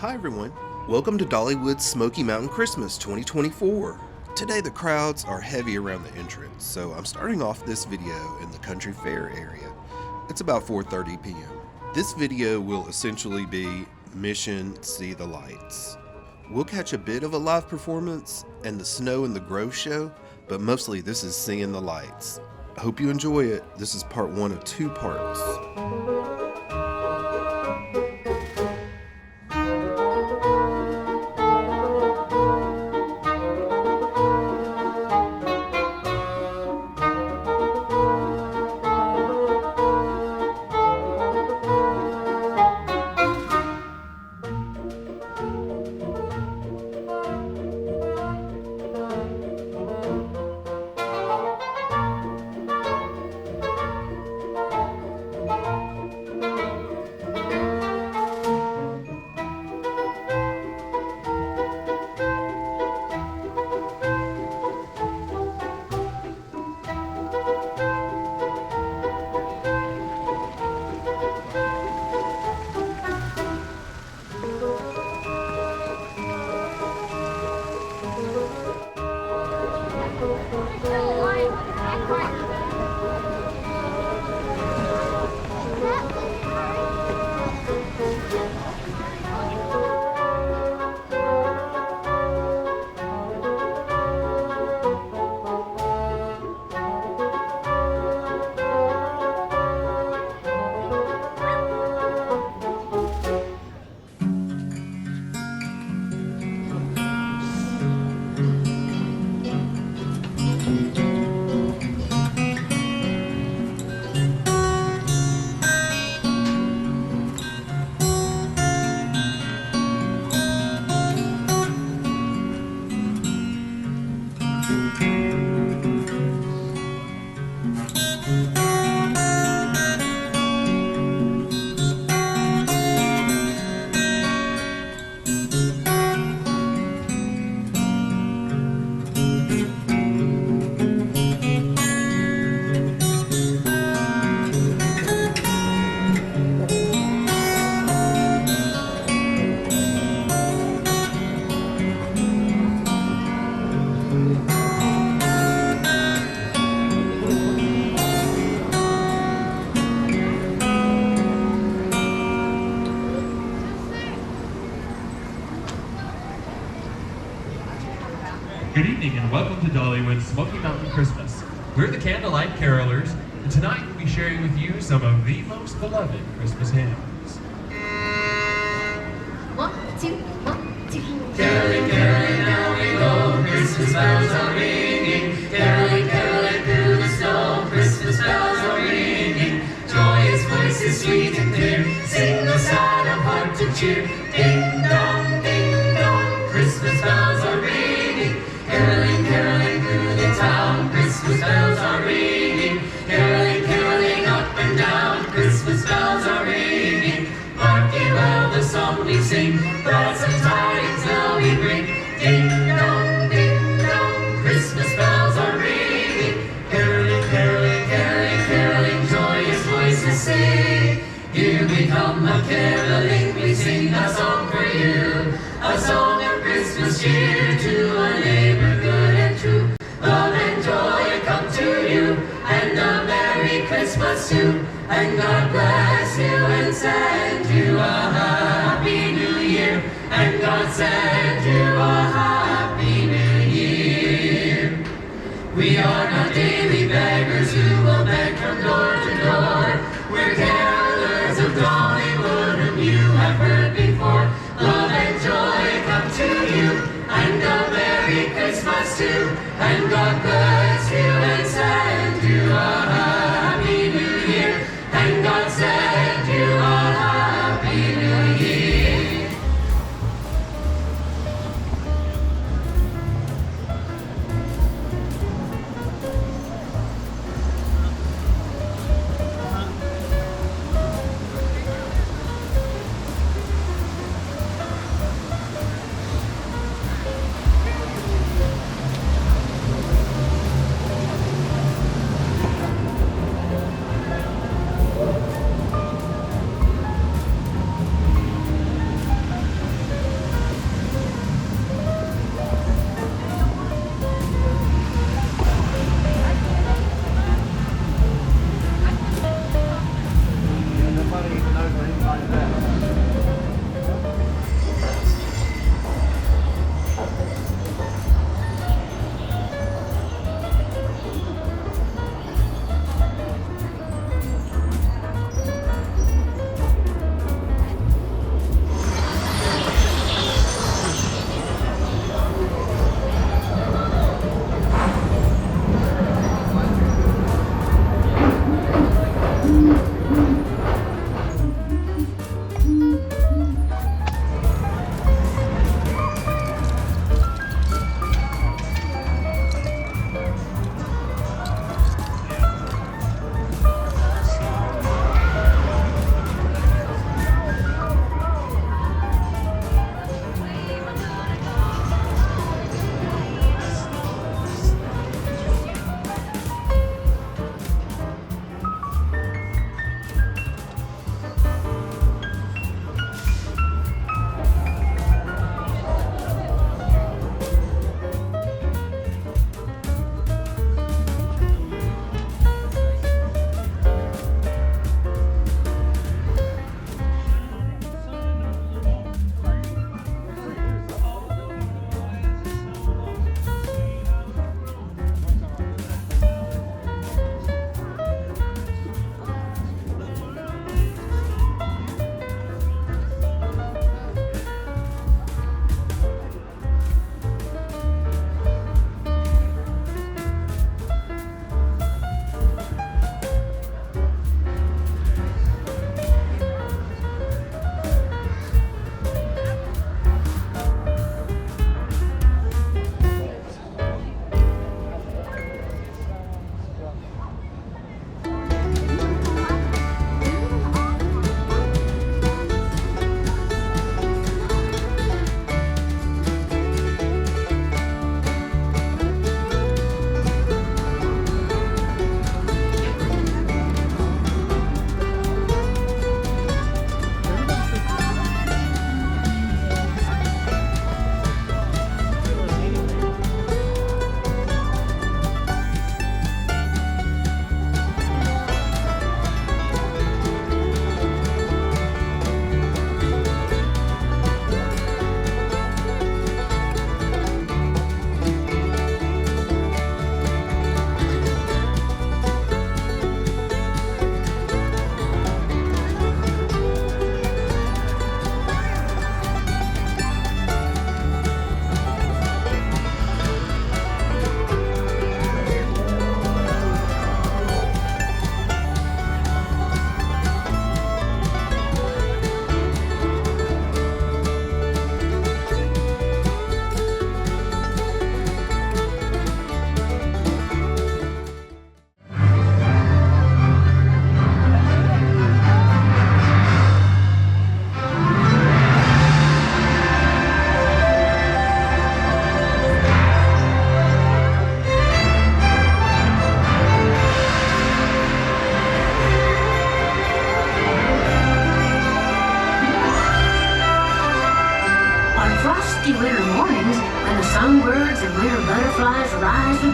Hi everyone, welcome to Dollywood Smoky Mountain Christmas 2024. Today the crowds are heavy around the entrance, so I'm starting off this video in the country fair area. It's about 4:30 p.m. This video will essentially be Mission See the Lights. We'll catch a bit of a live performance and the Snow in the Grove show, but mostly this is Seeing the Lights. I hope you enjoy it. This is part one of 2 parts. Good evening and welcome to Dollywood Smoky Mountain Christmas. We're the Candlelight Carolers, and tonight we'll be sharing with you some of the most beloved Christmas hymns. 1, 2, 1, 2. Caroling, caroling, now we go, Christmas bells are ringing. Caroling, caroling through the snow, Christmas bells are ringing. Joyous voices sweet and clear, sing the sad of heart to cheer. Ding dong, Christmas bells are ringing. Caroling, caroling through the town, Christmas bells are ringing. Caroling, caroling up and down, Christmas bells are ringing. Mark ye well the song we sing, blessed tidings now we bring. Ding dong, Christmas bells are ringing. Caroling, caroling, caroling, caroling, joyous voices sing. Here we come a-caroling, we sing a song for you, a song of Christmas cheer to a neighbor good and true. Love and joy come to you, and a Merry Christmas too. And God bless you and send you a Happy New Year. And God send you a Happy New Year. We are not daily beggars who will beg from door to door. We're carolers of Dollywood whom you have heard before. Love and joy come to you, and a Merry Christmas too. And God bless you and send you a Happy New Year. And God send you a Happy New Year.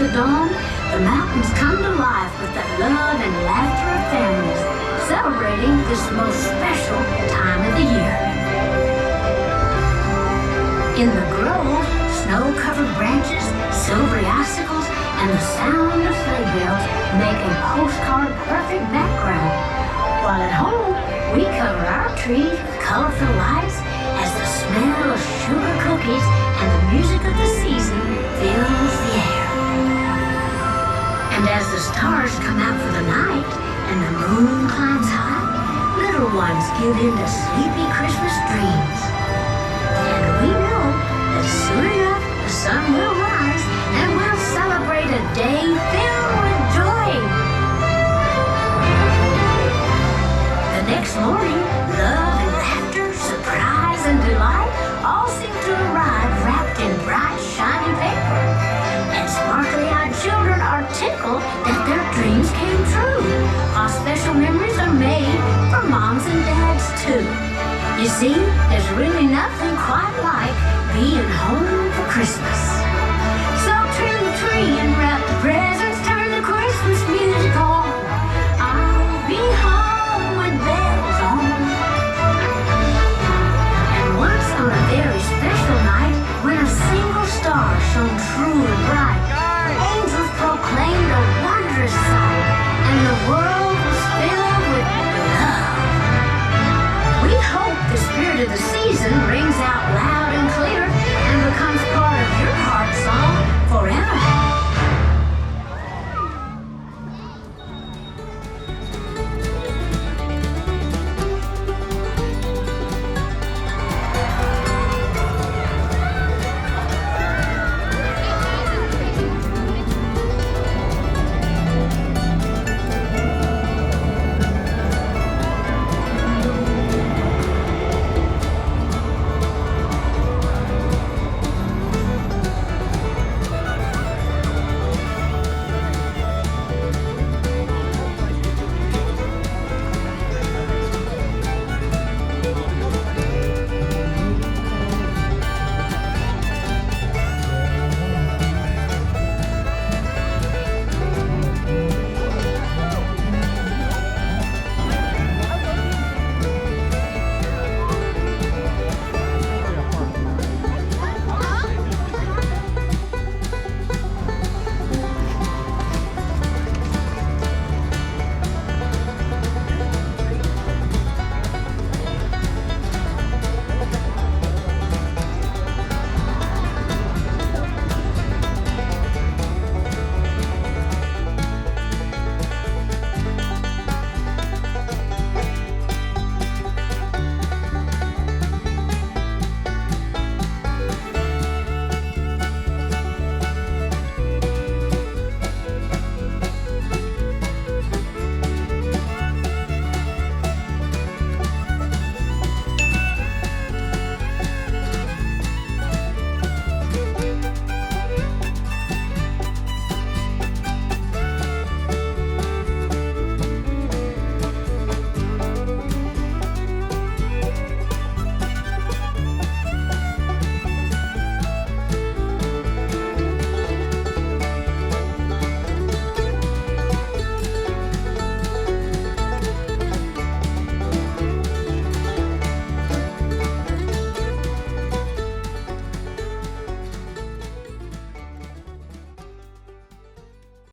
the dawn, the mountains come to life with the love and laughter of families, celebrating this most special time of the year. In the grove, snow-covered branches, silvery icicles, and the sound of sleigh bells make a postcard-perfect background. While at home, we cover our trees with colorful lights as the smell of sugar cookies and the music of the season fills the air. And as the stars come out for the night and the moon climbs high, little ones give in to sleepy Christmas dreams. And we know that soon enough the sun will rise and we'll celebrate a day filled with joy. The next morning, love and laughter, surprise and delight all seem to arrive wrapped in bright, shiny paper. And sparkly-eyed children are tickled that their dreams came true, while special memories are made for moms and dads too. You see, there's really nothing quite like being home for Christmas. So trim the tree and wrap the presents, turn the Christmas music on. I'll be home with bells on. And once on a very special night, when a single star shone true and bright, angels proclaimed a wondrous sight, and the world was filled with love. We hope the spirit of the season rings out loud and clear and becomes part of your heart song forever.